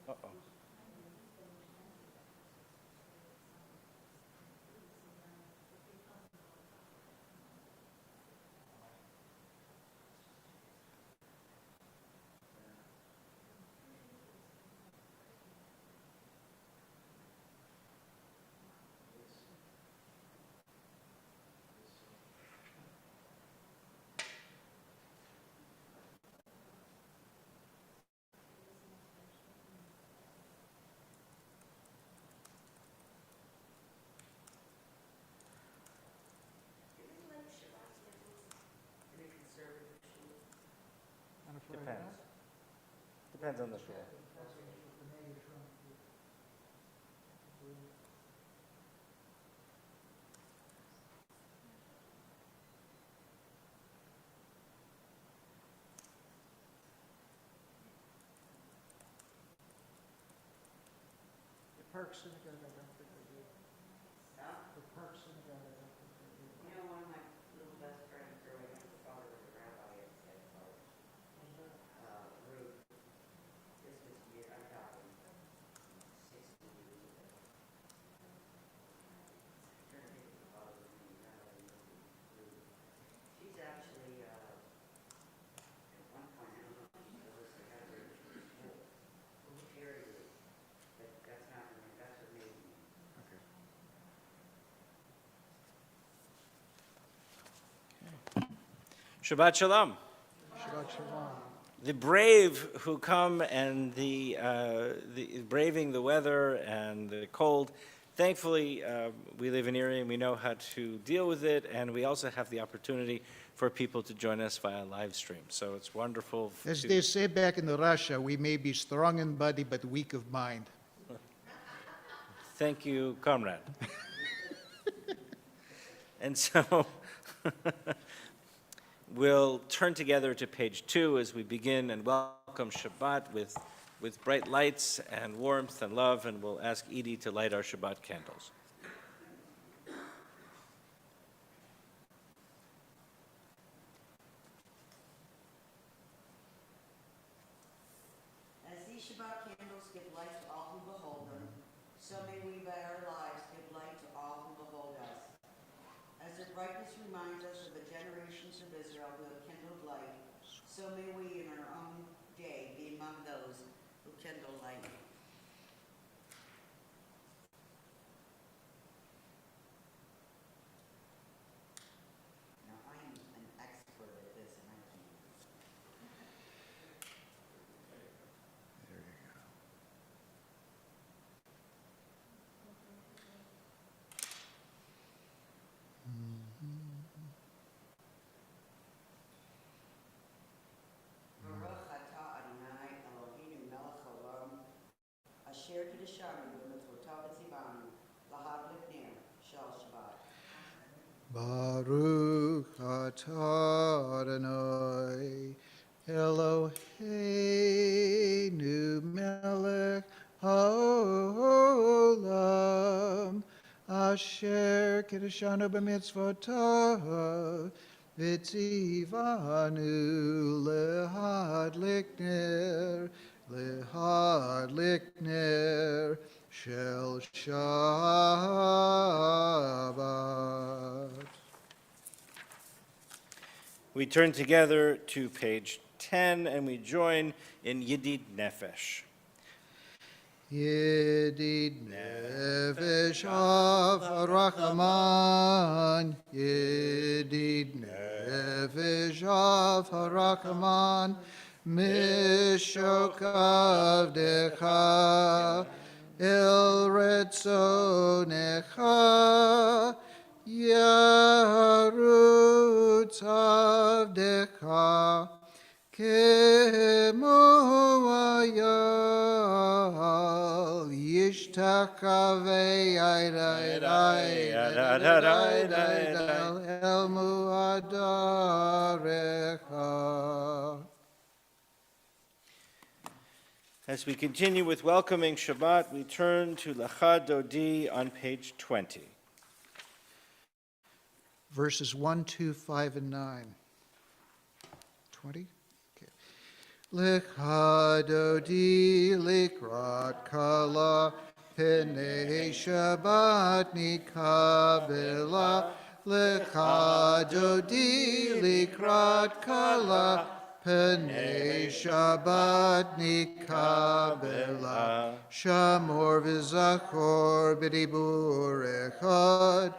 Uh-oh. Depends. Depends on the shul. The Park Synagogue, I don't think they do. The Park Synagogue, I don't think they do. You know, one of my little best friends growing up, her father was a rabbi at State Park. Ruth, this was year, I'm talking 60 years ago. Trying to think of the father's name, Rabbi Ruth. She's actually, at one point, I don't know if she still is, they got her to school. Sherry Ruth, but that's not her name, that's her maiden name. Shabbat Shalom. Shabbat Shalom. The brave who come and the braving the weather and the cold. Thankfully, we live in Erie and we know how to deal with it, and we also have the opportunity for people to join us via live stream. So it's wonderful. As they say back in Russia, we may be strong in body but weak of mind. Thank you, comrade. And so we'll turn together to page 2 as we begin and welcome Shabbat with bright lights and warmth and love, and we'll ask Edie to light our Shabbat candles. These Shabbat candles give light to all who behold them. So may we by our lives give light to all who behold us. As their brightness reminds us of the generations of Israel who have kindled light, so may we in our own day be among those who kindle light. Now, I am an expert at this, and I can't. Baruch atah Adonai Eloheinu melech haolam, asher kiddushanu b'mitzvotav v'tzivanu, lahad lifner shel Shabbat. Baruch atah Adonai Eloheinu melech haolam asher kiddushanu b'mitzvotav v'tzivanu lehad likner shel Shabbat. We turn together to page 10 and we join in Yedid Nefesh. Yedid nefesh of Rachman, Yedid nefesh of Rachman, Mishokav decha, El retzonecha, Yarutz avdecha, Kemo ayal, Yishtachave El muadarecha. As we continue with welcoming Shabbat, we turn to Lecha Dodi on page 20. Verses 1, 2, 5, and 9. 20? Okay. Lecha dodi likrat kala, penei Shabbat nikabela. Lecha dodi likrat kala, penei Shabbat nikabela. Shamor v'zachor b'dibur echad,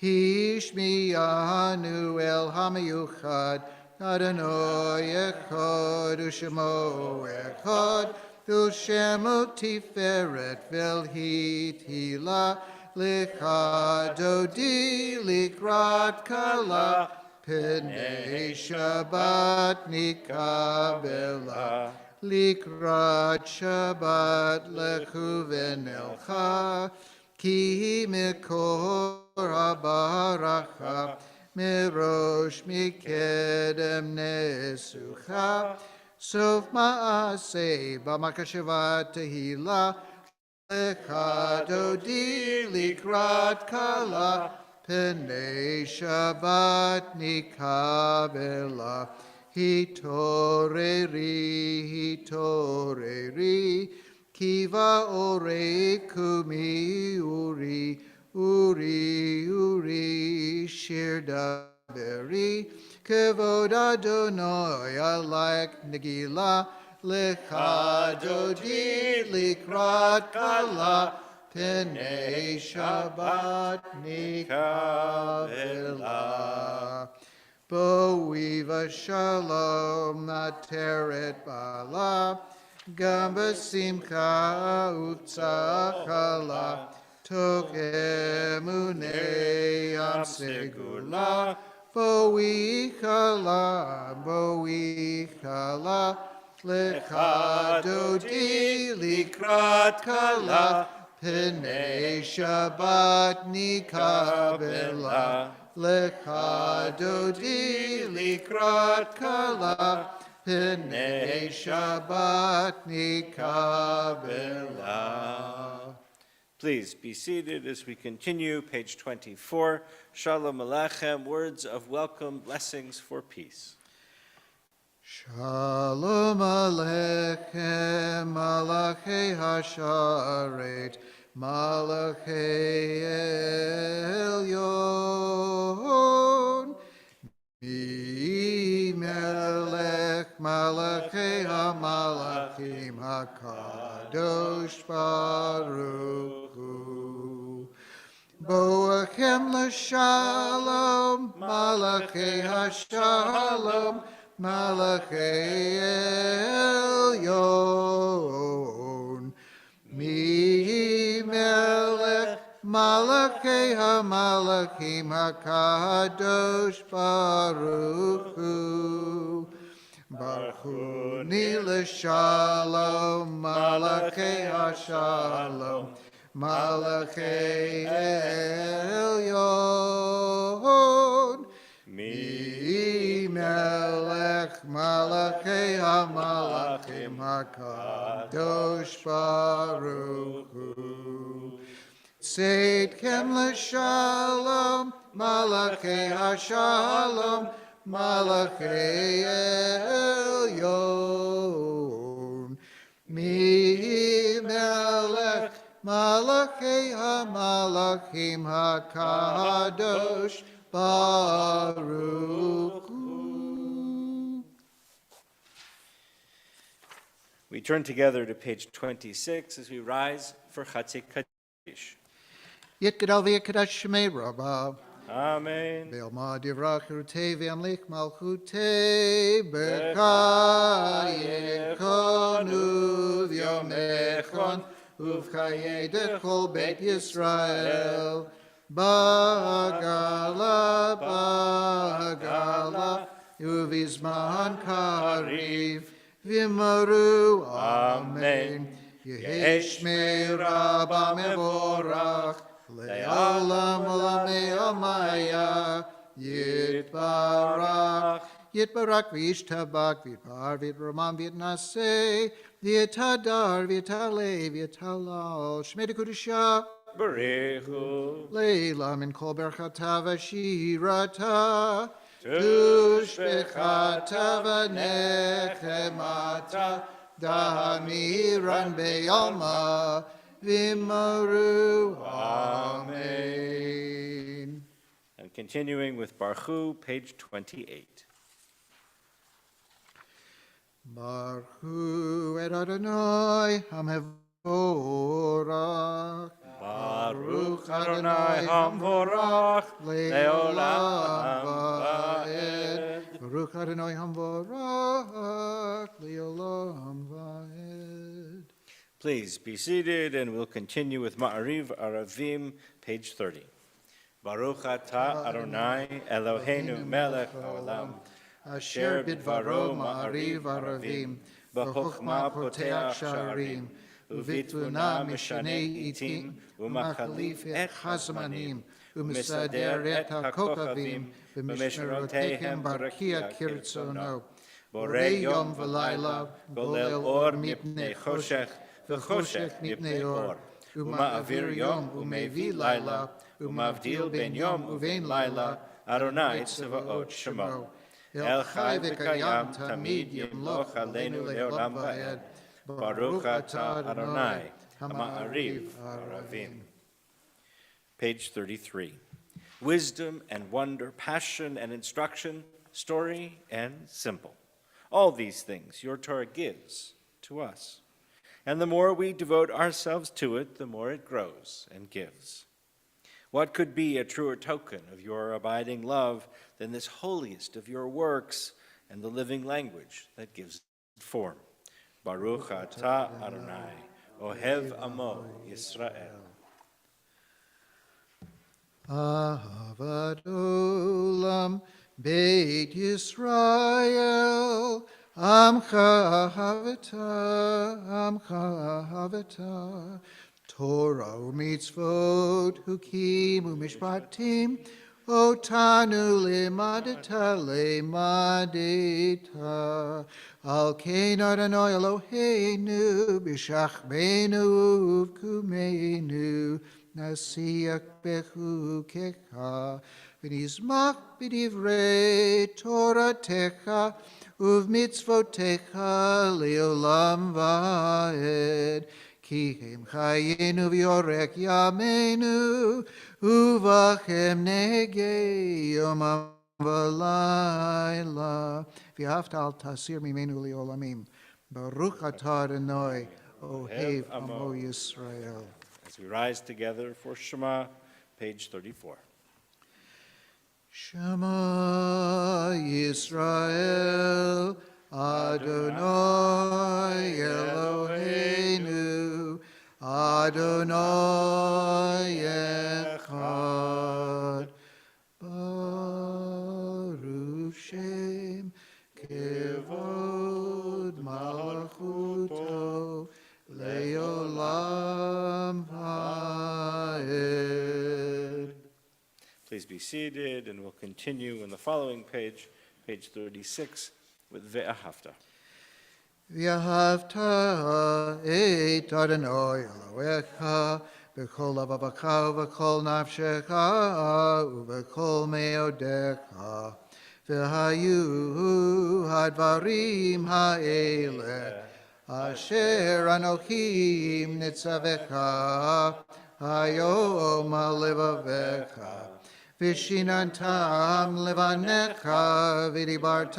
Hishmiyanu el hamayuchad, Adonai echad, Ushemo echad, Ushemo tiferet velhitila, Lecha dodi likrat kala, Penei Shabbat nikabela, Likrat Shabbat lechuven elcha, Ki mikor habaracha, Mirosh mikedem nesucha, Sof ma'aseh b'makashavat tehila, Lecha dodi likrat kala, Penei Shabbat nikabela, hitoreri, kiva ore kumi uri, shir daberi, kevod Adonai alak negila, lecha dodi likrat kala, Penei Shabbat nikabela. Boiva shalom nateret bala, gamba simcha utzachala, tokemune am segula, boichala, lecha dodi likrat kala, Penei Shabbat nikabela, Lecha dodi likrat kala, Penei Shabbat nikabela. Please be seated as we continue, page 24, Shalom Aleichem, words of welcome, blessings for peace. Shalom Aleichem, Asharet Malachei Elyon. Mi melech malachei hamalachim hakadosh baruch hu. Boachem l'shalom malachei hashalom malachei elyon. Mi melech Malachei HaMalachim HaKadosh Baruch Hu. Baruch Hu Ni L'Shalom Malachei HaShalom Malachei Elyon. Mi Melech Malachei HaMalachim HaKadosh Baruch Hu. Tzedkem l'shalom, malachei hashalom, malachei elyon. Mi melech, malachei hamalachim hakadosh baruch hu. We turn together to page 26 as we rise for Chatzik Kaddish. Yit gadal v'yakadosh shemei rabba. Amen. Ve'alma divrach rutei ve'amlik malchutei b'chayekonu v'yomechon uv'chayei dechol beit Yisrael ba'gala ba'gala uv'izman kariv v'maru amen. Yehesh me'rabba mevorach Le'olam olamei amaya Yitbarach Yitbarach v'yishtabach V'yitbar v'yitramam v'yitnaseh V'yitadar v'yitaleh v'yitalal Shmei d'Kudusha Barechu. Leila min kol berchata v'shirata Tushbechata v'nechemata Damiran be'alma v'maru. Amen. And continuing with Baruch, page 28. Baruch et Adonai hamhevorach. Baruch Adonai Hamvorach Leolam Vaed. Baruch Adonai hamvorach leolam vaed. Please be seated, and we'll continue with Ma'ariv Aravim, page 30. Baruch atah Adonai Eloheinu melech haolam, Asher bidvaro ma'ariv aravim, b'chokhmah poteach sha'arim, ובתבונה משנה עיתים, ומחליף את הזמנים, ומסדר את הכוכבים, במשמרותיהם ברקיע כרצונו. בורא יום ולילה, גולל אור מפני חושך, וחושך מפני אור. ומעביר יום ומביא לילה, ומבדיל בין יום ובין לילה, אדוני צבאות שמו. אל חי וקיים תמיד ימלוך עלינו לעולם ועד. Baruch atah Adonai, Ha'ma'ariv Aravim. Page 33. Wisdom and wonder, passion and instruction, story and simple. All these things your Torah gives to us. And the more we devote ourselves to it, the more it grows and gives. What could be a truer token of your abiding love than this holiest of your works and the living language that gives it form? Baruch atah Adonai, Ohev Amo Yisrael. Ahavat olam Beit Yisrael, Amcha ahavata, Torah u'mitzvot, Hukim u'mishpatim, Otanu lemadita lemadita, Al kein Adonai Eloheinu, B'shachbenu u'v'kumeinu, Nasiach bechukecha, V'nizmach b'divrei Toratecha, Uv'mitzvotecha le'olam va'ed, כי הם חיינו ויורק ימינו, ובכם נהגה יומם ולילה. ואהבת אל תסיר ממנו לעולמים. ברוך אתה אדוני, אוהב עמו ישראל. As we rise together for Shema, page 34. Shema Yisrael, Adonai Eloheinu, Adonai Echad. Baruch Shem Kevod Malachuto Leolam Haed. Please be seated, and we'll continue on the following page, page 36, with Ve'ahavta. ואהבת את אדוני אלוהיך בכל לבבך ובכל נפשך ובכל מאודיך. והיו הדברים האלה אשר אנוכי מצווך היום על לבביך. ושיננתם לבניך ודיברת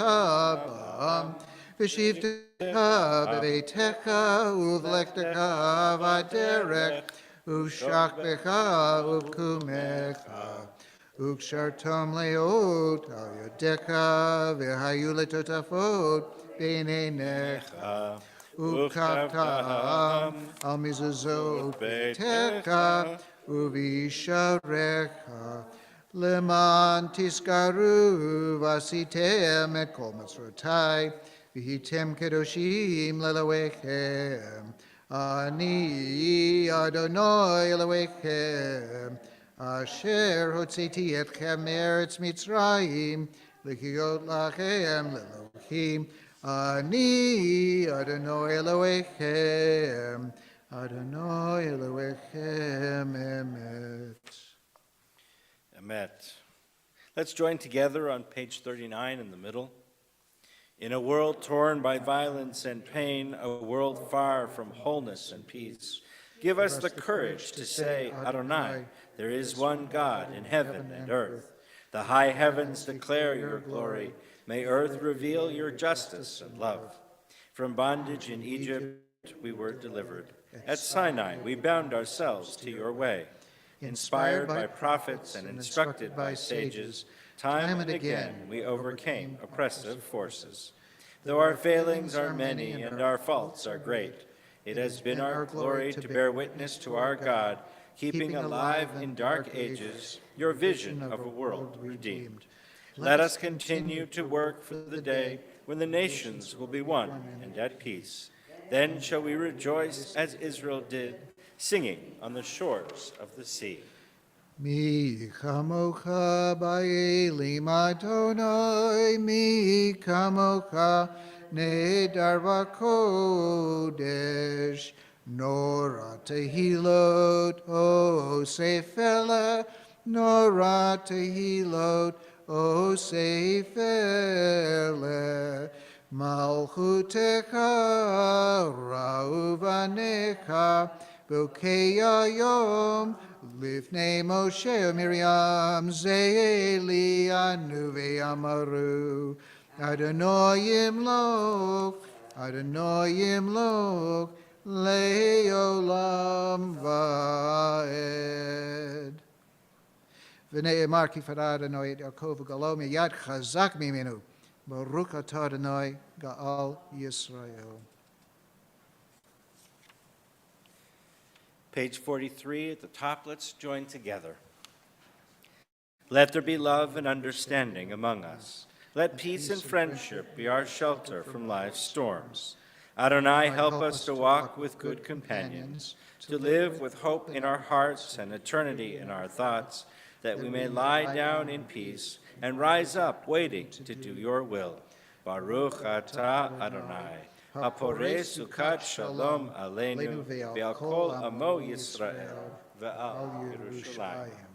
בם. ושבתך בביתך ובלכתך בדרך ושכבך ובקומך וקשרתם לאות על ידיך והיו לטוטפות בין עיניך וכתבתם על מזוזות ביתך ובישעריך למען תזכרו ועשיתם את כל מצוותיי והייתם קדושים לאלוהיכם. אני אדוני אלוהיכם, אשר הוצאתי אתכם מארץ מצרים, להיות לכם לאלוהים. אני אדוני אלוהיכם, אדוני אלוהיכם אמת. Emet. Let's join together on page 39 in the middle. In a world torn by violence and pain, a world far from wholeness and peace, give us the courage to say, Adonai, there is one God in heaven and earth. The high heavens declare your glory. May earth reveal your justice and love. From bondage in Egypt we were delivered. At Sinai we bound ourselves to your way. Inspired by prophets and instructed by sages, time and again we overcame oppressive forces. Though our failings are many and our faults are great, it has been our glory to bear witness to our God, keeping alive in dark ages your vision of a world redeemed. Let us continue to work for the day when the nations will be one and at peace. Then shall we rejoice as Israel did, singing on the shores of the sea. Mi kamocha ba'elim Adonai, mi kamocha nedar v'kodesh, nora tehilot o sefele, nora tehilot o sefele, malchutecha ra'uvanecha, bokei hayom, Lifnei Moshe Miriam Ze'eli Anu Ve'amaru Adonai Yimlok Adonai Yimlok Le'olam Va'ed V'ne'emar kifar Adonai et Yaakov v'galo miyad chazak mimenu Baruch atah Adonai Ga'al Yisrael. Page 43 at the top, let's join together. Let there be love and understanding among us. Let peace and friendship be our shelter from life's storms. Adonai, help us to walk with good companions, to live with hope in our hearts and eternity in our thoughts, that we may lie down in peace and rise up waiting to do your will. Baruch atah Adonai. Haporei sukat shalom aleinu ve'al kol amo Yisrael ve'al Yerushalayim.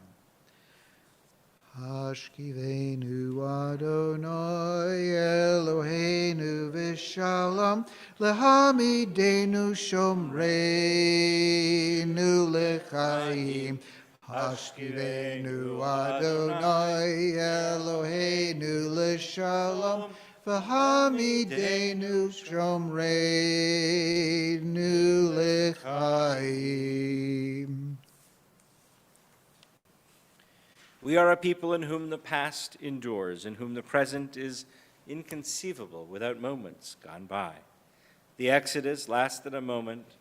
Hashkivenu Adonai Eloheinu v'shalom לשלום, להעמידנו שומרנו לחיים. השכיבנו אדוני אלוהינו לשלום, והעמידנו שומרנו לחיים. We are a people in whom the past endures, in whom the present is inconceivable without moments gone by. The Exodus lasted a moment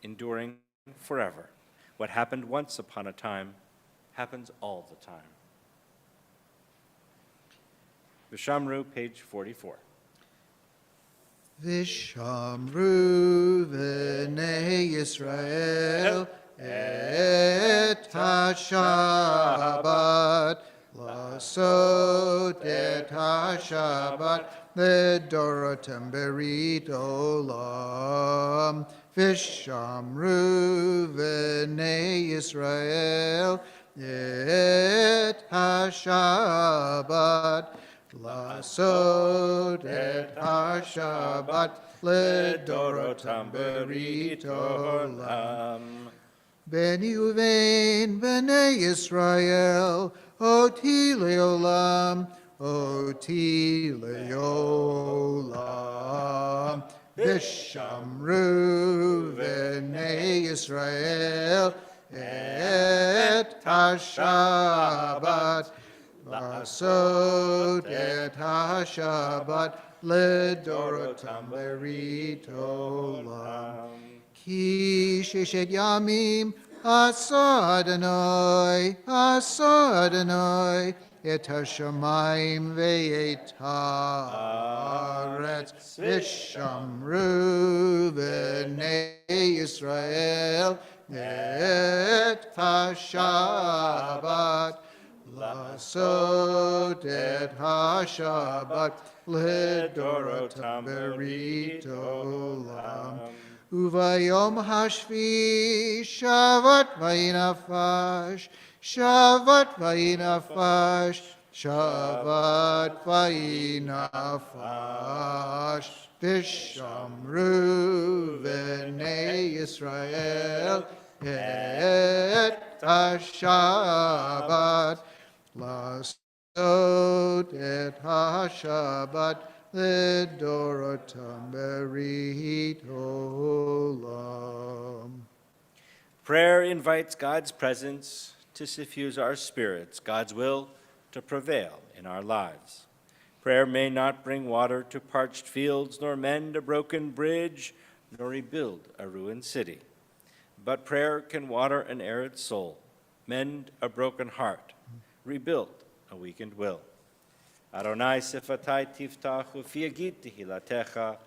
enduring forever. What happened once upon a time happens all the time. Vishamru, page 44. Vishamru v'nei Yisrael et ha-Shabbat, lasot et ha-Shabbat לדורותם ברית עולם. ושמרו בני ישראל את השבת, לעשות את השבת לדורותם ברית עולם. בני ובן בני ישראל, אותי לעולם, אותי לעולם. ושמרו בני ישראל את השבת, לעשות את השבת לדורותם ברית עולם. כי ששת ימים עשה אדוני את השמיים ואת הארץ, ושמרו בני ישראל את השבת, לעשות את השבת לדורותם ברית עולם. וביום השביעי שבת וינפש, שבת וינפש, שבת וינפש. ושמרו בני ישראל את השבת, לעשות את השבת לדורותם ברית עולם. Prayer invites God's presence to suffuse our spirits, God's will to prevail in our lives. Prayer may not bring water to parched fields, nor mend a broken bridge, nor rebuild a ruined city. But prayer can water an arid soul, mend a broken heart, rebuild a weakened will. Adonai sifatai tiftach ufi yagid tehilatecha.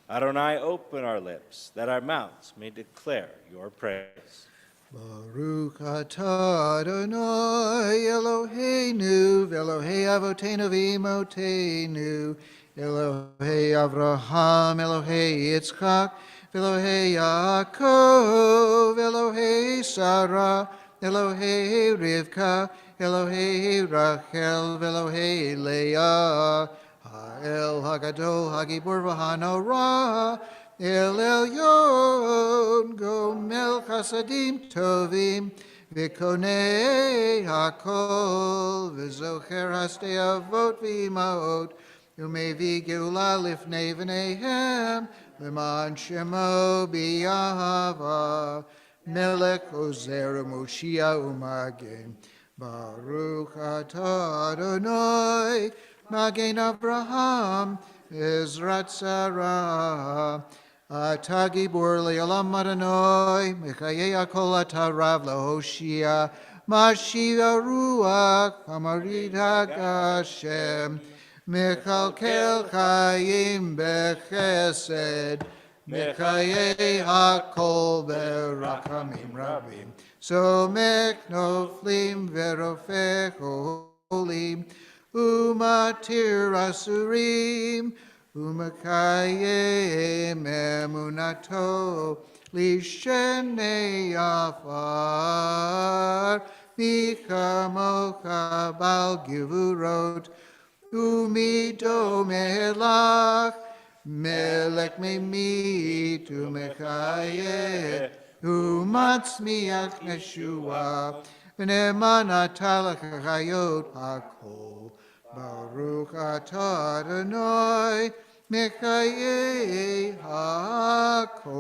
Adonai, open our lips, that our mouths may declare your praise. Baruch atah Adonai Eloheinu v'Elohei Avotenu v'Imotenu, Elohei Avraham, Elohei Yitzchak, v'Elohei Yaakov, Elohei Sarah, Elohei Rivka, Elohei Rachel, v'Elohei Leah, Ha'el Hagadol Hagibur v'Hanorah, El Elyon Gomel Chasadim Tovim V'Konei Hakol V'Zocher Hastei Avot V'Imaot Umevi Geula Lifnei V'neihem L'man Shemo B'Yahava Melech Ozer U'Moshia U'Magen Baruch Atah Adonai Magen Abraham Ezrat Sarah Ata Gibor Le'olam Adonai, Mechayei Hakol Ata Rav Lahoshia, Mashiva Ruach, Hamarid HaGashem, Mechalkel Chayim Bechesed, Mechayei Hakol Berachamim Rabim, Somech Noflim Verofech Holim, Umatir Asurim, Umakayem emunato lishenei afar michamocha bal givurot umido melach Melech me to mechaye, umatz miach Yeshua, v'ne'emana talach chayot hakol, Baruch atah Adonai, mechaye hakol.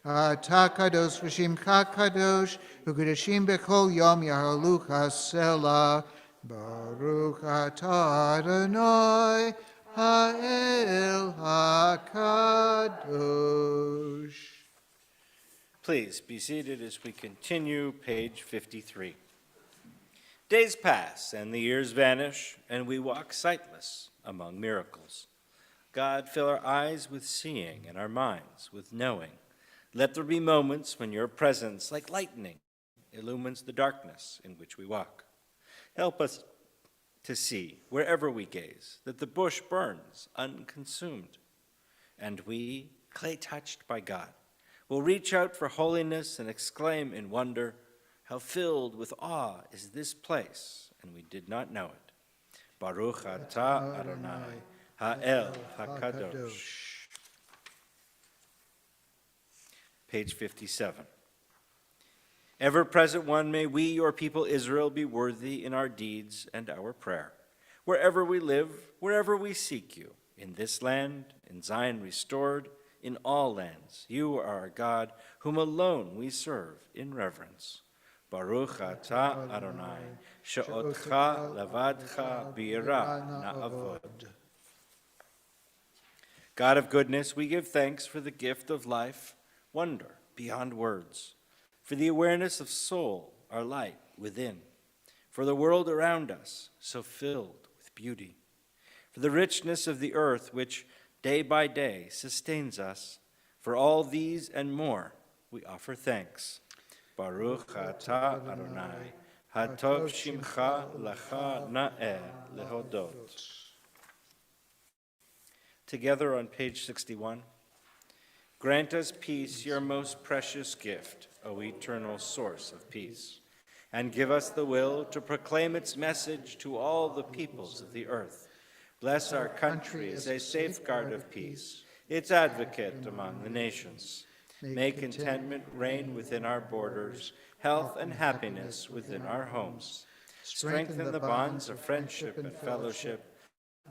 Atah kadosh v'shimcha kadosh, u'kedashim bechol yom yahalucha selah, Baruch atah Adonai, Ha'el HaKadosh. Please be seated as we continue page 53. Days pass and the years vanish, and we walk sightless among miracles. God, fill our eyes with seeing and our minds with knowing. Let there be moments when your presence, like lightning, illumines the darkness in which we walk. Help us to see, wherever we gaze, that the bush burns unconsumed, and we, clay-touched by God, will reach out for holiness and exclaim in wonder, how filled with awe is this place, and we did not know it. Baruch atah Adonai, Ha'el HaKadosh. Page 57. Ever-present one, may we, your people Israel, be worthy in our deeds and our prayer. Wherever we live, wherever we seek you, in this land, in Zion restored, in all lands, you are our God, whom alone we serve in reverence. Baruch atah Adonai, she'otcha levadcha b'yirah na'avod. God of goodness, we give thanks for the gift of life, wonder beyond words, for the awareness of soul, our light within, for the world around us, so filled with beauty, for the richness of the earth, which day by day sustains us. For all these and more, we offer thanks. Baruch atah Adonai, hatov shimcha lacha na'eh lehodot. Together on page 61. Grant us peace, your most precious gift, O eternal source of peace, and give us the will to proclaim its message to all the peoples of the earth. Bless our country as a safeguard of peace, its advocate among the nations. May contentment reign within our borders, health and happiness within our homes. Strengthen the bonds of friendship and fellowship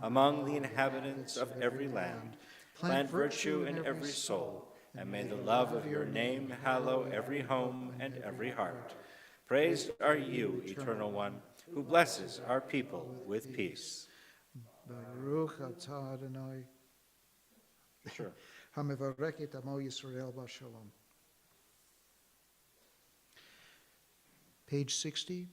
among the inhabitants of every land. Plant virtue in every soul, and may the love of your name hallow every home and every heart. Praised are you, Eternal One, who blesses our people with peace. Baruch atah Adonai, Sure. hamevarech et amo Yisrael b'shalom. Page 60.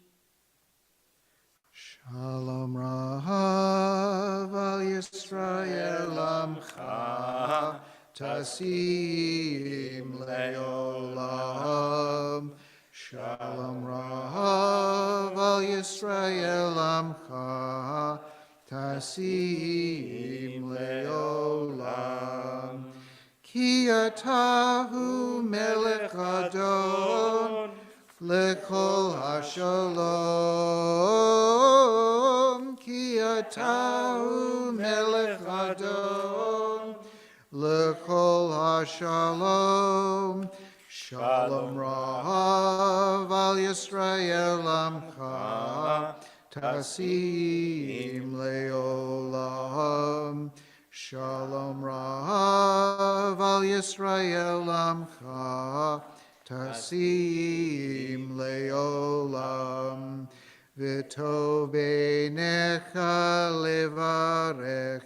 Shalom Rahav al Yisrael Amcha Tasim Leolam. Shalom Rahav al Yisrael Amcha Tasim Leolam. Ki atahu melech Adon Lekol hashalom, ki atahu melech Adon. Lekol hashalom, shalom rahav al Yisrael amcha, tasim leolam. Shalom rahav al Yisrael amcha, tasim leolam. V'tov beinecha levarech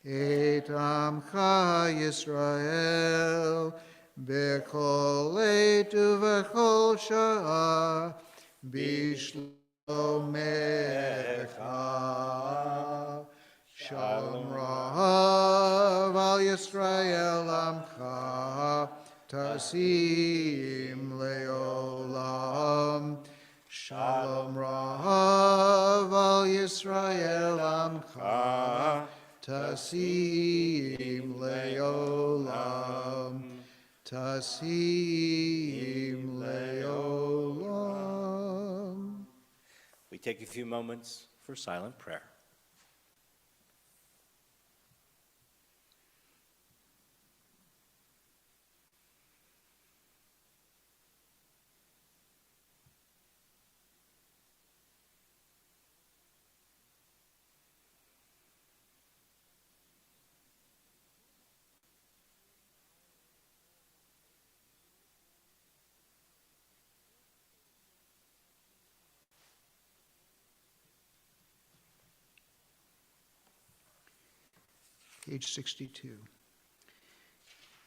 et amcha Yisrael b'kol עת ובכל שעה בשלומך. Shalom rahav al Yisrael amcha tasim leolam. Shalom rahav al Yisrael amcha tasim leolam. Tasim leolam. We take a few moments for silent prayer. page 62.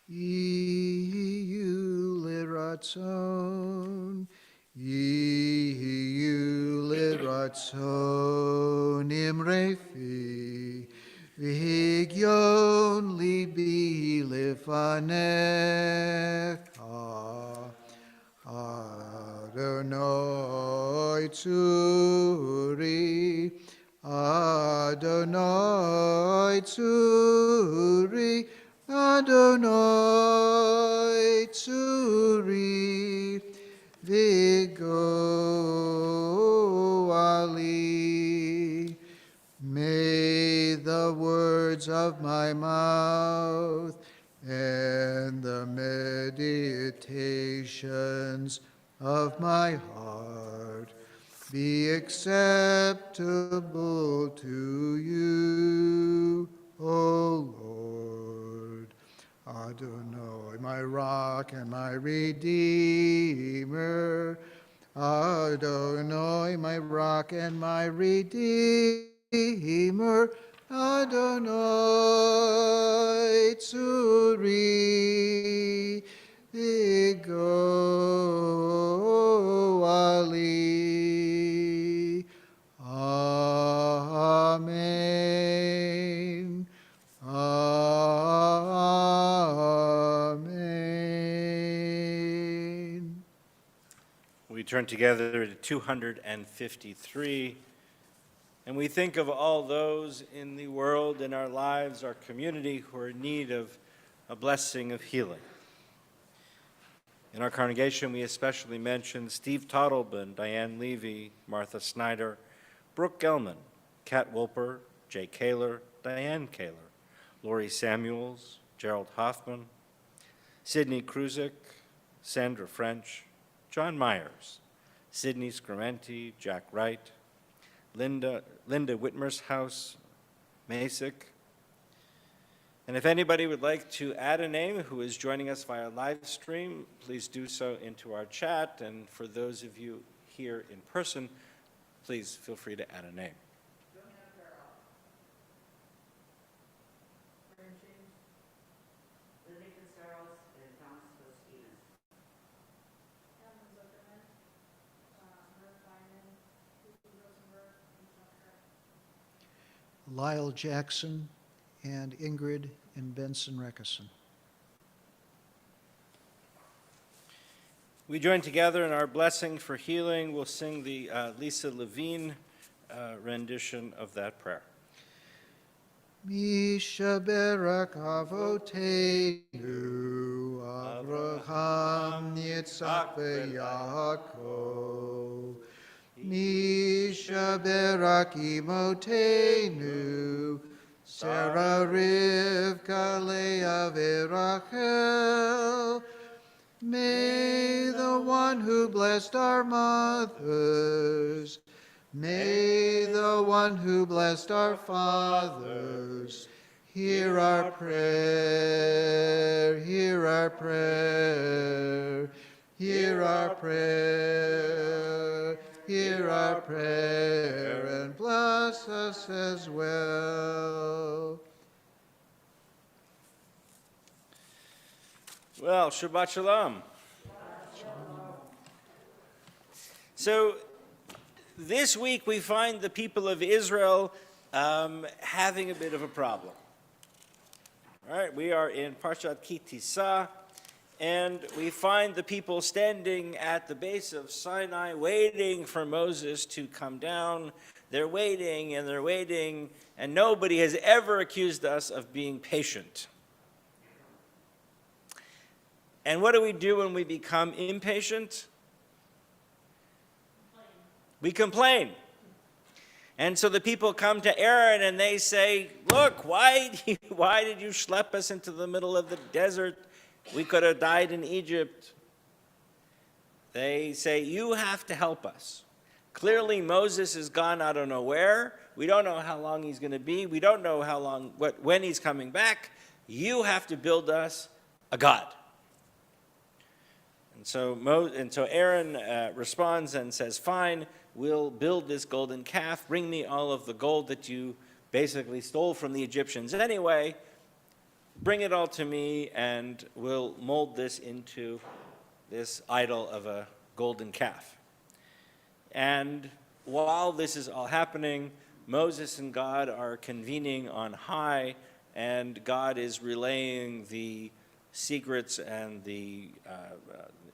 Iu ratson, imrefi, vigyon libi lefanecha, Adonai Tzuri, Adonai Tzuri, Adonai Tzuri, Vigo Ali. May the words of my mouth and the meditations of my heart be acceptable to you, O Lord. Adonai, my rock and my redeemer. Adonai, my rock and my redeemer. Adonai Tzuri, Vigo Ali. Amen. Amen. We turn together to 253, and we think of all those in the world, in our lives, our community, who are in need of a blessing of healing. In our congregation, we especially mention Steve Tottleben, Diane Levy, Martha Snyder, Brooke Gelman, Kat Wolper, Jay Kaler, Diane Kaler, Lori Samuels, Gerald Hoffman, Sidney Kruzik, Sandra French, John Myers, Sidney Scrementi, Jack Wright, Linda Whitmershouse, Masick. And if anybody would like to add a name who is joining us via live stream, please do so into our chat. And for those of you here in person, please feel free to add a name. Lily Fitzgerald and Thomas Stevens. Lyle Jackson and Ingrid and Benson Reckerson. We join together in our blessing for healing. We'll sing the Lisa Levine rendition of that prayer. Misha Berak Avotenu, Avraham, Yitzhak, Yaakov. Misha Berak Imotenu, Sarah, Rivka, Leah, Rachel. May the one who blessed our mothers, may the one who blessed our fathers, hear our prayer, hear our prayer, hear our prayer, hear our prayer, and bless us as well. Well, Shabbat Shalom. So this week we find the people of Israel having a bit of a problem. All right, we are in Parshat Ki Tisa, and we find the people standing at the base of Sinai waiting for Moses to come down. They're waiting, and nobody has ever accused us of being patient. And what do we do when we become impatient? We complain. And so the people come to Aaron and they say, look, why did you schlep us into the middle of the desert? We could have died in Egypt. They say, you have to help us. Clearly Moses has gone, I don't know where. We don't know how long he's going to be. We don't know when he's coming back. You have to build us a god. And so Aaron responds and says, fine, we'll build this golden calf. Bring me all of the gold that you basically stole from the Egyptians anyway. bring it all to me, and we'll mold this into this idol of a golden calf. And while this is all happening, Moses and God are convening on high, and God is relaying the secrets and the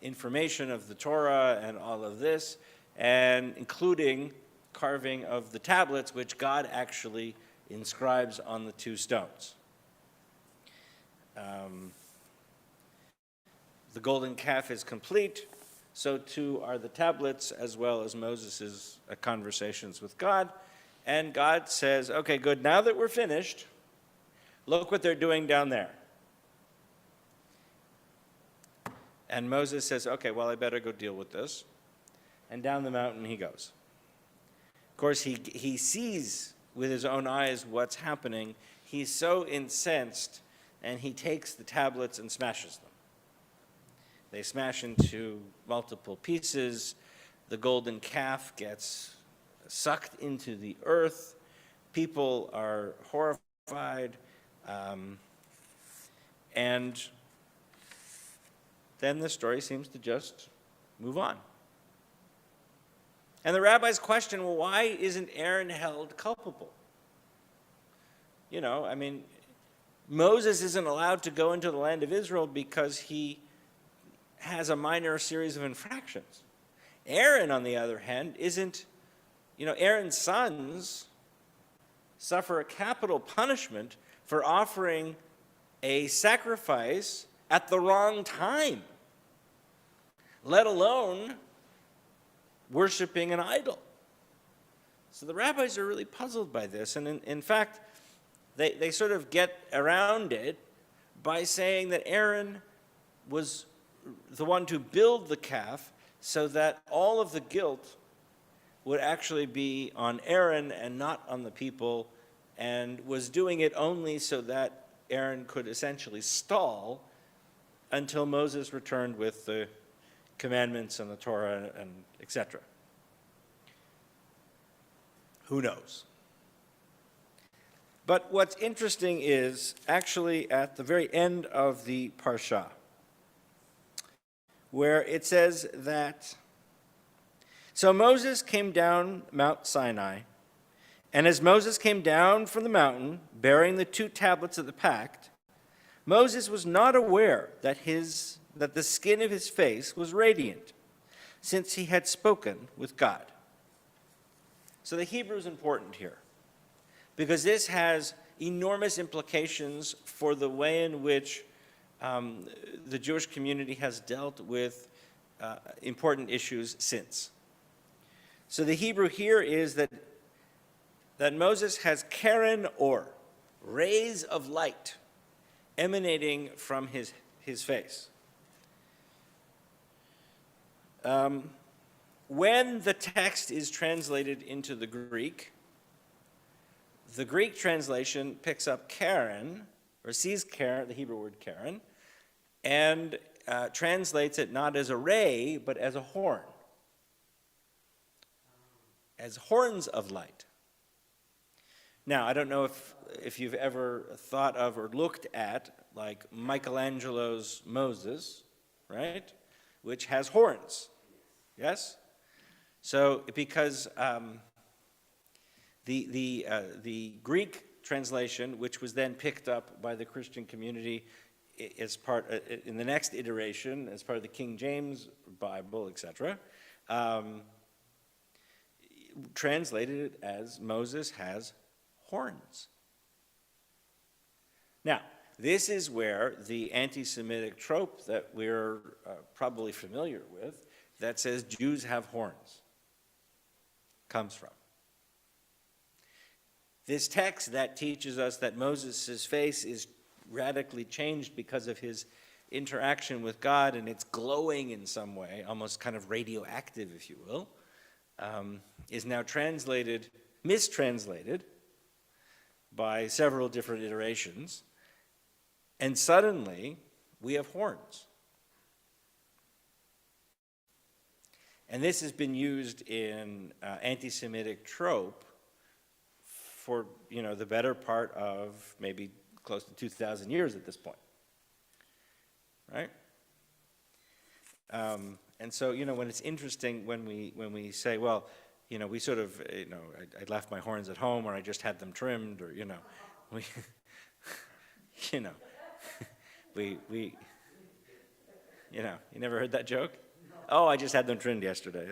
information of the Torah and all of this, and including carving of the tablets, which God actually inscribes on the two stones. The golden calf is complete, so too are the tablets, as well as Moses' conversations with God. And God says, okay, good, now that we're finished, look what they're doing down there. And Moses says, okay, well, I better go deal with this. And down the mountain he goes. Of course, he sees with his own eyes what's happening. He's so incensed, and he takes the tablets and smashes them. They smash into multiple pieces. The golden calf gets sucked into the earth. People are horrified. And then the story seems to just move on. And the rabbis question, well, why isn't Aaron held culpable? You know, I mean, Moses isn't allowed to go into the land of Israel because he has a minor series of infractions. Aaron, on the other hand, isn't, you know, Aaron's sons suffer a capital punishment for offering a sacrifice at the wrong time, let alone worshiping an idol. So the rabbis are really puzzled by this, and in fact, they sort of get around it by saying that Aaron was the one to build the calf so that all of the guilt would actually be on Aaron and not on the people, and was doing it only so that Aaron could essentially stall until Moses returned with the commandments and the Torah and etc. Who knows? But what's interesting is actually at the very end of the Parsha, where it says that, so Moses came down Mount Sinai, and as Moses came down from the mountain, bearing the 2 tablets of the pact, Moses was not aware that the skin of his face was radiant, since he had spoken with God. So the Hebrew is important here, because this has enormous implications for the way in which the Jewish community has dealt with important issues since. So the Hebrew here is that Moses has keren or, rays of light, emanating from his face. When the text is translated into the Greek translation picks up keren, or sees keren, the Hebrew word keren, and translates it not as a ray, but as a horn, as horns of light. Now, I don't know if you've ever thought of or looked at, like, Michelangelo's Moses, right, which has horns, yes? So, because the Greek translation, which was then picked up by the Christian community as part, in the next iteration, as part of the King James Bible, etc., translated it as Moses has horns. Now, this is where the anti-Semitic trope that we're probably familiar with, that says Jews have horns, comes from. This text that teaches us that Moses' face is radically changed because of his interaction with God, and it's glowing in some way, almost kind of radioactive, if you will, is now mistranslated by several different iterations, and suddenly we have horns. And this has been used in anti-Semitic trope for, the better part of maybe close to 2,000 years at this point, right? And so, when it's interesting when we say, well, we sort of, I left my horns at home, or I just had them trimmed, or, we, we, you never heard that joke? Oh, I just had them trimmed yesterday.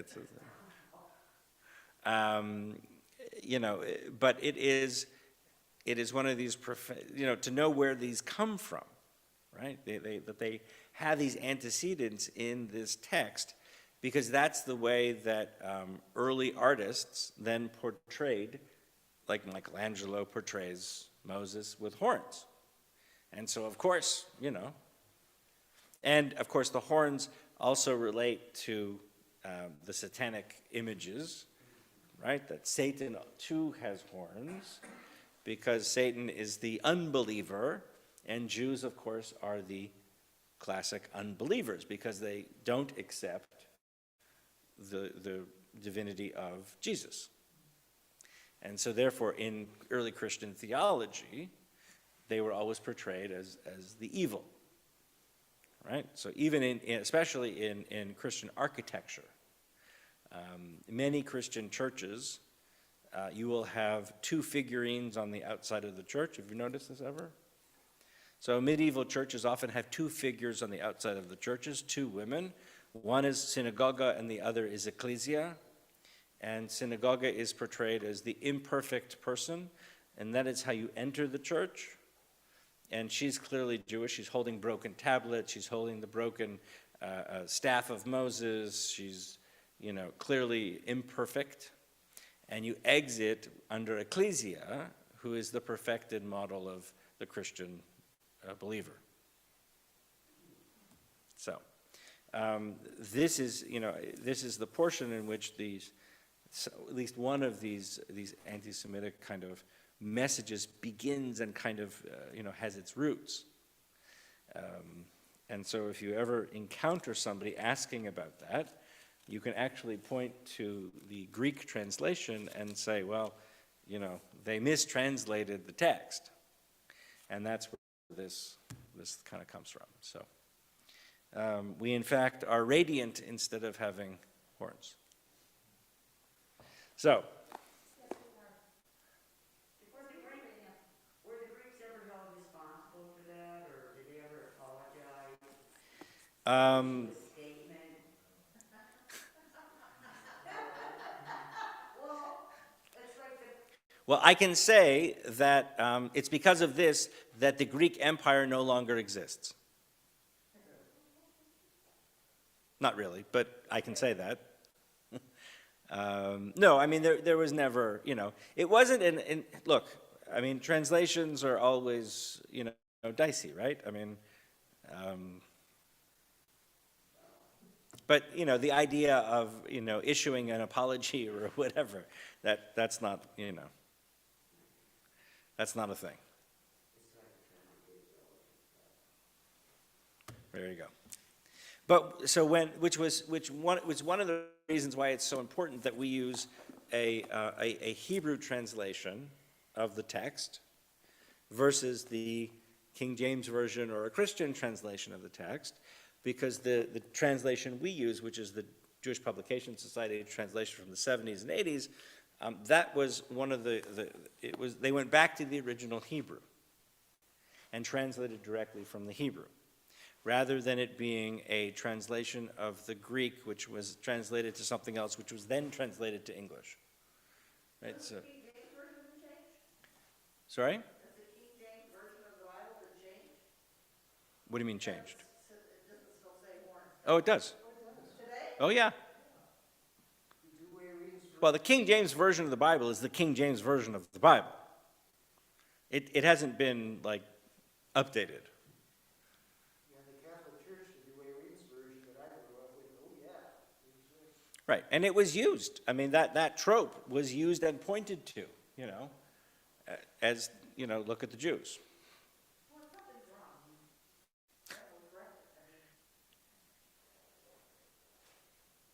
But it is one of these, to know where these come from, right? That they have these antecedents in this text, because that's the way that early artists then portrayed, like Michelangelo portrays Moses with horns. And so, of course, and of course the horns also relate to the satanic images, right? That Satan too has horns, because Satan is the unbeliever, and Jews, of course, are the classic unbelievers, because they don't accept the divinity of Jesus. And so therefore, in early Christian theology, they were always portrayed as the evil, right? So even especially in Christian architecture, many Christian churches, you will have two figurines on the outside of the church. Have you noticed this ever? So medieval churches often have two figures on the outside of the churches, two women. One is synagoga and the other is ecclesia. And synagoga is portrayed as the imperfect person, and that is how you enter the church. And she's clearly Jewish. She's holding broken tablets. She's holding the broken staff of Moses. She's, clearly imperfect. And you exit under ecclesia, who is the perfected model of the Christian believer. So this is the portion in which at least one of these anti-Semitic kind of messages begins and kind of has its roots. And so if you ever encounter somebody asking about that, you can actually point to the Greek translation and say, well, they mistranslated the text. And that's where this kind of comes from. So we, in fact, are radiant instead of having horns. So, Were the Greeks ever held responsible for that, or did they ever apologize? Statement? Well, it's like well, I can say that it's because of this that the Greek Empire no longer exists. Not really, but I can say that. No, I mean, there was never, it wasn't look, I mean, translations are always, dicey, right? I mean, but, the idea of, issuing an apology or whatever, that's not, that's not a thing. There you go. But so which was one of the reasons why it's so important that we use a Hebrew translation of the text versus the King James Version or a Christian translation of the text, because the translation we use, which is the Jewish Publication Society translation from the 70s and 80s, that was one of they went back to the original Hebrew and translated directly from the Hebrew, rather than it being a translation of the Greek, which was translated to something else, which was then translated to English. Right? So, King James Version been changed? sorry? Has the King James Version of the Bible been changed? What do you mean changed? It doesn't still say horns. Oh, it does. Today? Oh, yeah. Well, the King James Version of the Bible is the King James Version of the Bible. It hasn't been, updated. Right, and it was used. I mean, that trope was used and pointed to, as, look at the Jews. Well, something's wrong. That will correct it.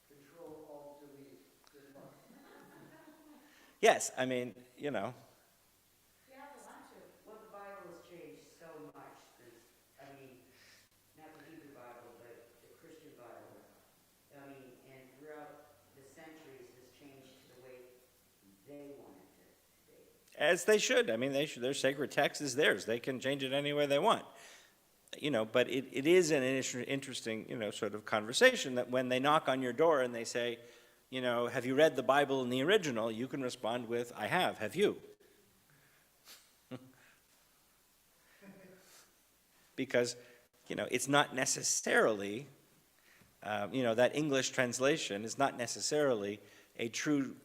Control, Alt, Delete. Yes, I mean, You have to want to. Well, the Bible has changed they want it to be. As they should. I mean, they should. Their sacred text is theirs. They can change it any way they want. But it is an interesting, sort of conversation that when they knock on your door and they say, have you read the Bible in the original? You can respond with, I have. Have you? Because, it's not necessarily, that English translation is not necessarily a true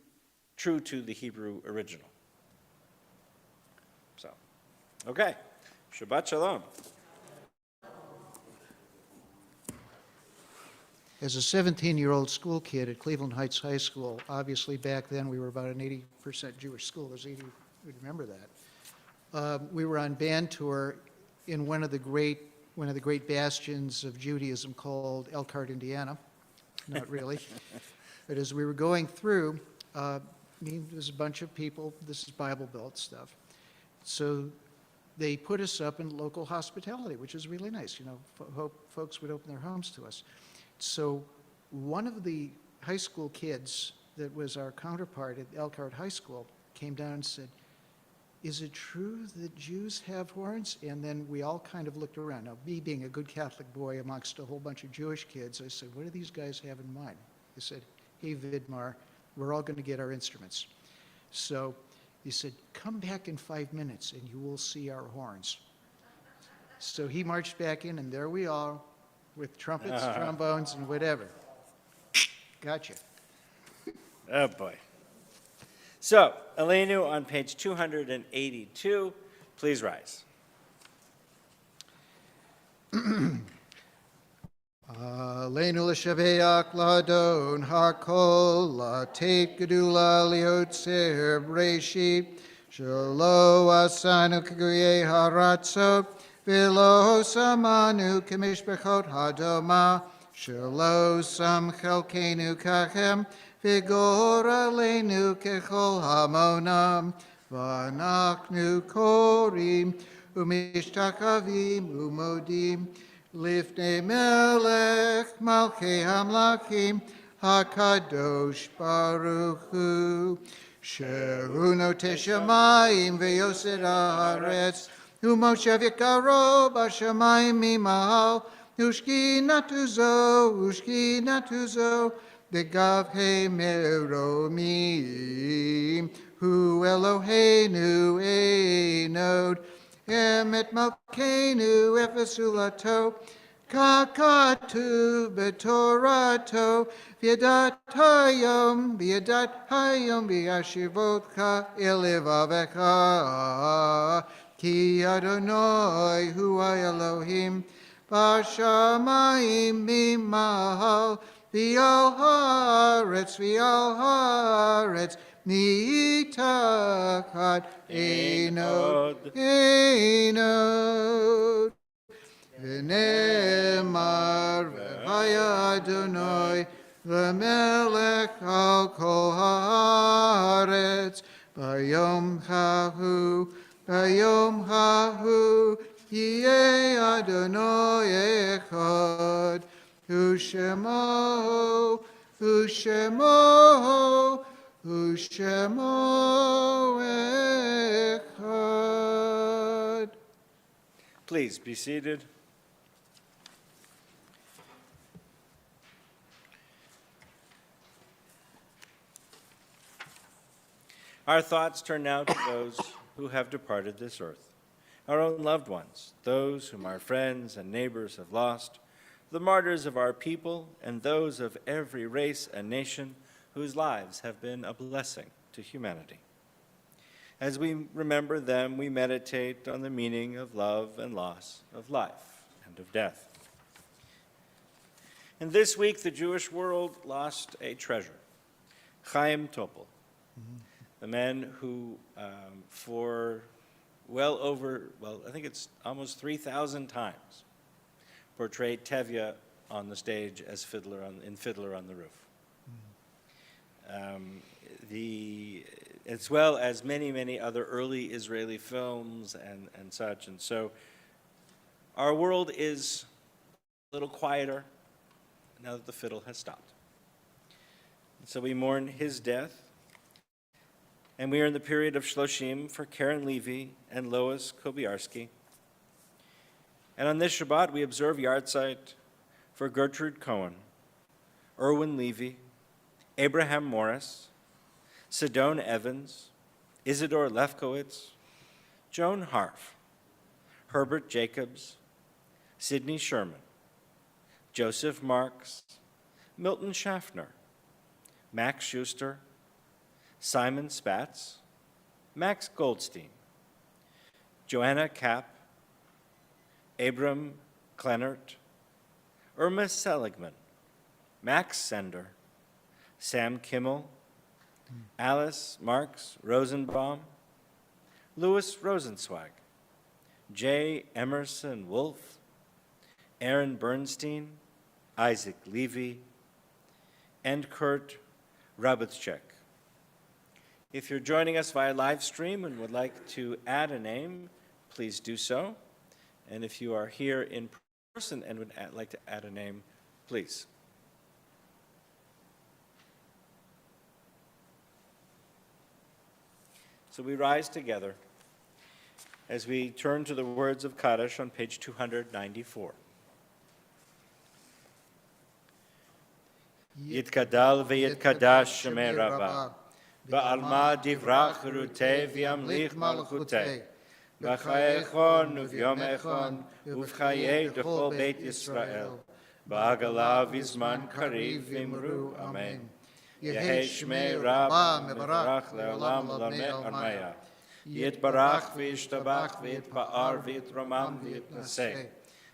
to the Hebrew original. So, okay. Shabbat Shalom. As a 17-year-old school kid at Cleveland Heights High School, obviously back then we were about an 80% Jewish school. There's 80, you remember that. We were on band tour in one of the great bastions of Judaism called Elkhart, Indiana. Not really. But as we were going through, there's a bunch of people, this is Bible Belt stuff. So they put us up in local hospitality, which is really nice. Folks would open their homes to us. So one of the high school kids that was our counterpart at Elkhart High School came down and said, is it true that Jews have horns? And then we all kind of looked around. Now, me being a good Catholic boy amongst a whole bunch of Jewish kids, I said, what do these guys have in mind? They said, hey, Vidmar, we're all going to get our instruments. So he said, come back in 5 minutes and you will see our horns. So he marched back in, and there we are with trumpets, trombones, and whatever. Gotcha. Oh, boy. So, Aleinu on page 282, please rise. Aleinu l'shabeach l'adon hakol l'teit gedula liotzer breishi shelo asanu k'guyei haratzot v'lo samanu k'mishpachot hadoma shelo sam chelkenu kachem v'gor aleinu kechol hamonam v'anachnu korim u'mishtakavim u'modim Lifnei melech malchei hamlachim hakadosh baruch hu shehu notei shamayim v'yosed haaretz u'moshev yikaro b'shamayim mimahal ushkinatu zo degavhei meromim hu Eloheinu einod Emet Malkeinu Efesulato, Kakatu Betorato, V'yadat Hayom, V'yashivotcha Elevavecha, Ki Adonai Hu Elohim, Bashamayim Mimahal, V'al Haaretz, Nitachad Einod V'nemar v'haya Adonai L'melech al kol haaretz Bayom hahu Yeh Adonai echad U'shemo U'shemo echad. Please be seated. Our thoughts turn now to those who have departed this earth, our own loved ones, those whom our friends and neighbors have lost, the martyrs of our people, and those of every race and nation whose lives have been a blessing to humanity. As we remember them, we meditate on the meaning of love and loss, of life and of death. And this week, the Jewish world lost a treasure, Chaim Topol, the man who, for I think it's almost 3,000 times, portrayed Tevye on the stage as Fiddler on the Roof. As well as many, many other early Israeli films and such. And so our world is a little quieter now that the fiddle has stopped. So we mourn his death. And we are in the period of Shloshim for Karen Levy and Lois Kobiarski. And on this Shabbat, we observe Yartzeit for Gertrude Cohen, Erwin Levy, Abraham Morris, Sedone Evans, Isidore Lefkowitz, Joan Harf, Herbert Jacobs, Sidney Sherman, Joseph Marks, Milton Schaffner, Max Schuster, Simon Spatz, Max Goldstein, Joanna Kapp, Abram Kleinert, Irma Seligman, Max Sender, Sam Kimmel, Alice Marks Rosenbaum, Louis Rosenzweig, J. Emerson Wolf, Aaron Bernstein, Isaac Levy, and Kurt Rabutzchek. If you're joining us via live stream and would like to add a name, please do so. And if you are here in person and would like to add a name, please. So we rise together as we turn to the words of Kaddish on page 294. Yitkadal v'yitkadash shemei Rabbah, ba'alma divrach rutei v'yamlich malchutei, b'chai echon u'vyom echon u'vchayei d'chol Beit Yisrael, ba'agala v'zman kariv v'imru, amen. Yehei shmei Rabbah mevarach le'olam lamed armaya, yitbarach v'yishtabach v'yitba'ar v'yitromam v'yitnaseh,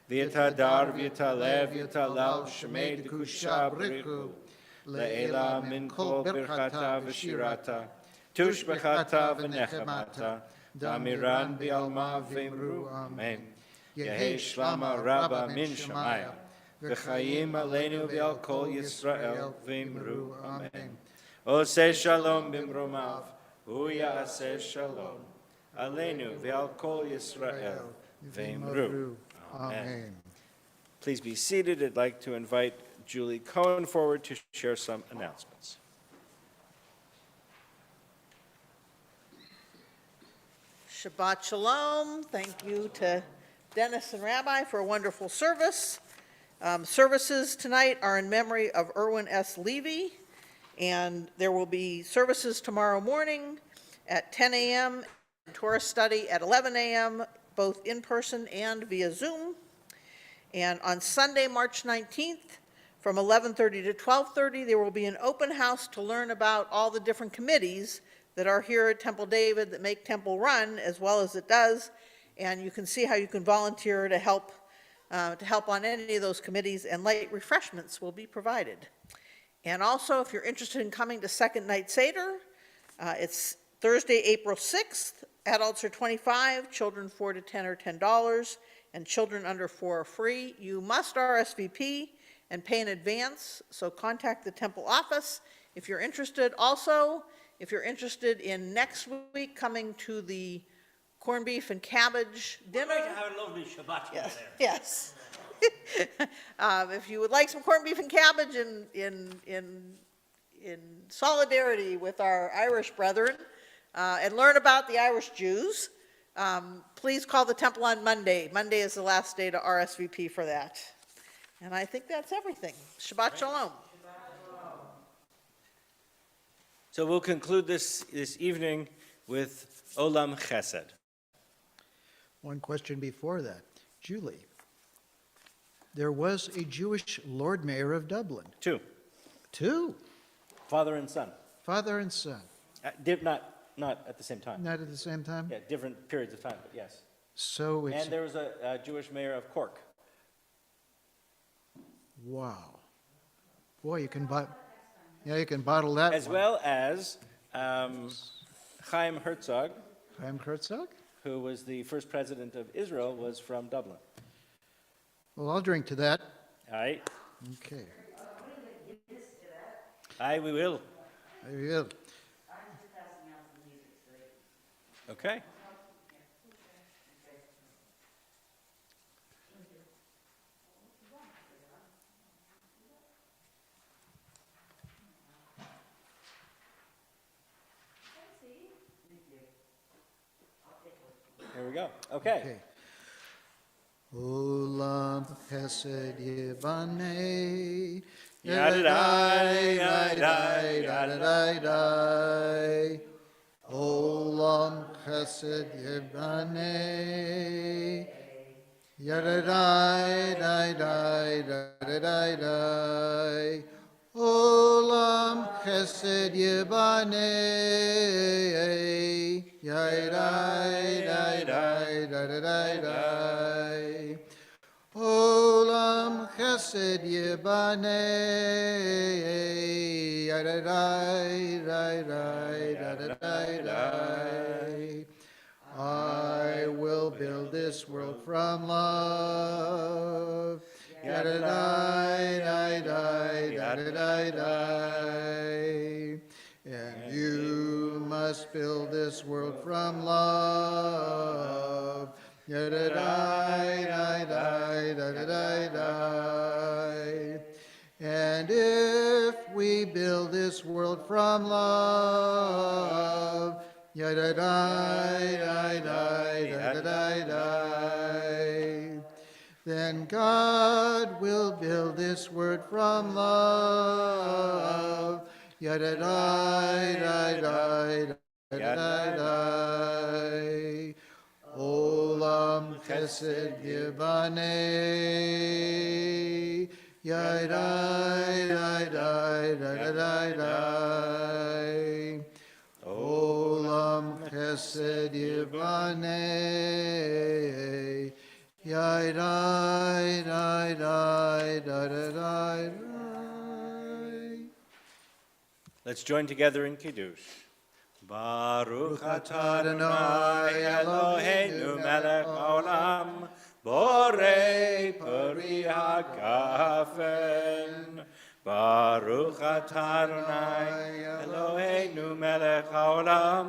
v'yitadar v'yitalev v'yitalal shmei d'kusha brichu, le'ela min kol birchata v'shirata, tushbechata v'nechemata, damiran bi'alma v'imru, amen. Yehei shlama Rabbah min Shemaya, v'chayim aleinu v'al kol Yisrael v'imru, amen. Oseh shalom b'mromav, hu ya'aseh shalom, aleinu v'al kol Yisrael v'imru, amen. Please be seated. I'd like to invite Julie Cohen forward to share some announcements. Shabbat Shalom. Thank you to Dennis and Rabbi for a wonderful service. Services tonight are in memory of Erwin S. Levy, and there will be services tomorrow morning at 10 a.m., and Torah study at 11 a.m., both in person and via Zoom. And on Sunday, March 19th, from 11:30 to 12:30, there will be an open house to learn about all the different committees that are here at Temple David that make Temple run as well as it does. And you can see how you can volunteer to help on any of those committees, and light refreshments will be provided. And also, if you're interested in coming to Second Night Seder, it's Thursday, April 6th. Adults are $25, children 4 to 10 are $10, and children under 4 are free. You must RSVP and pay in advance, so contact the Temple office if you're interested. Also, if you're interested in next week coming to the corned beef and cabbage dinner. We're going to have a lovely Shabbat Yes, there. yes. If you would like some corned beef and cabbage in solidarity with our Irish brethren, and learn about the Irish Jews, please call the Temple on Monday. Monday is the last day to RSVP for that. And I think that's everything. Shabbat Shalom. So we'll conclude this evening with Olam Chesed. One question before that. Julie, there was a Jewish Lord Mayor of Dublin. Two, Two, father and son. father and son. Not at the same time. Not at the same time? Yeah, different periods of time, but yes. So it's, And there was a Jewish mayor of Cork. wow. Boy, you can bottle that As one. well as Chaim Herzog, Chaim Herzog? who was the first president of Israel, was from Dublin. Well, I'll drink to that. All right? Okay. Aye, we will. I will. Okay. go. Okay. Okay. Olam chesed yibanei, Yadadai, yadadai, yadadai. Olam chesed yibanei, yadadai, yadadai. Olam chesed yibanei, yadadai, yadadai. Olam chesed yibanei, yadadai. I will build this world from love. Yadadai. And you must build this world from love. Yadadai. And if we build this world from love, yadadai, then God will build this word from love, yadadai. Olam chesed yibanei, yadadai. Olam chesed yibanei, yadadai. Let's join together in Kiddush. Baruch atah Adonai Eloheinu melech haolam, borei peri hagafen. Baruch atah Adonai Eloheinu melech haolam,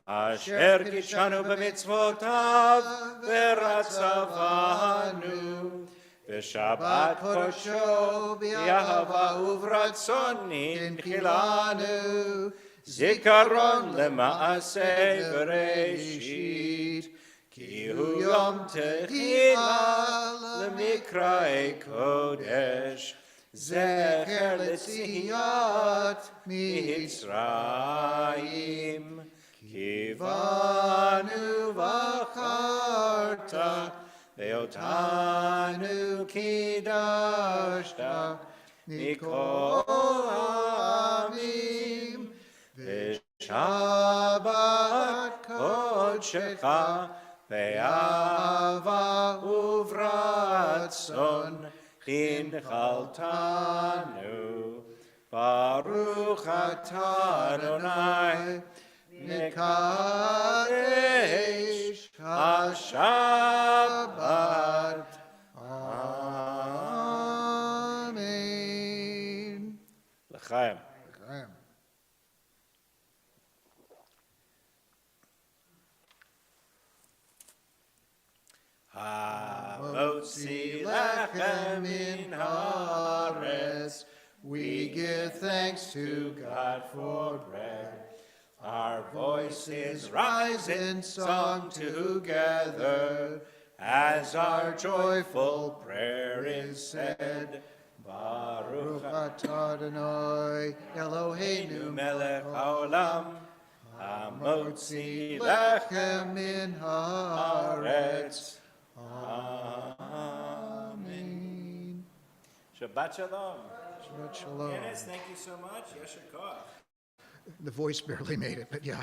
asher kidshanu b'mitzvotav v'ratzavanu. V'shabbat kodsho b'yahava uvratzon ninchilanu. Zikaron lema'aseh v'reshit, ki hu yom tehila lemikra'e kodesh, zecher letziyat mitzrayim, ki vanu v'acharta, ve'otanu kidashta, mikol ha'amim, V'shabbat kodshecha ve'ava uvratzon chinchaltanu. Baruch atah Adonai mekadesh hashabbat. Amen. L'chaim. Hamotzi lechem min haaretz, we give thanks to God for bread. Our voices rise in song together, as our joyful prayer is said. Baruch atah Adonai Eloheinu melech haolam, hamotzi lechem min haaretz. Amen. Shabbat shalom. Shabbat shalom. Dennis, thank you so much. Yasher koach. The voice barely made it, but yeah.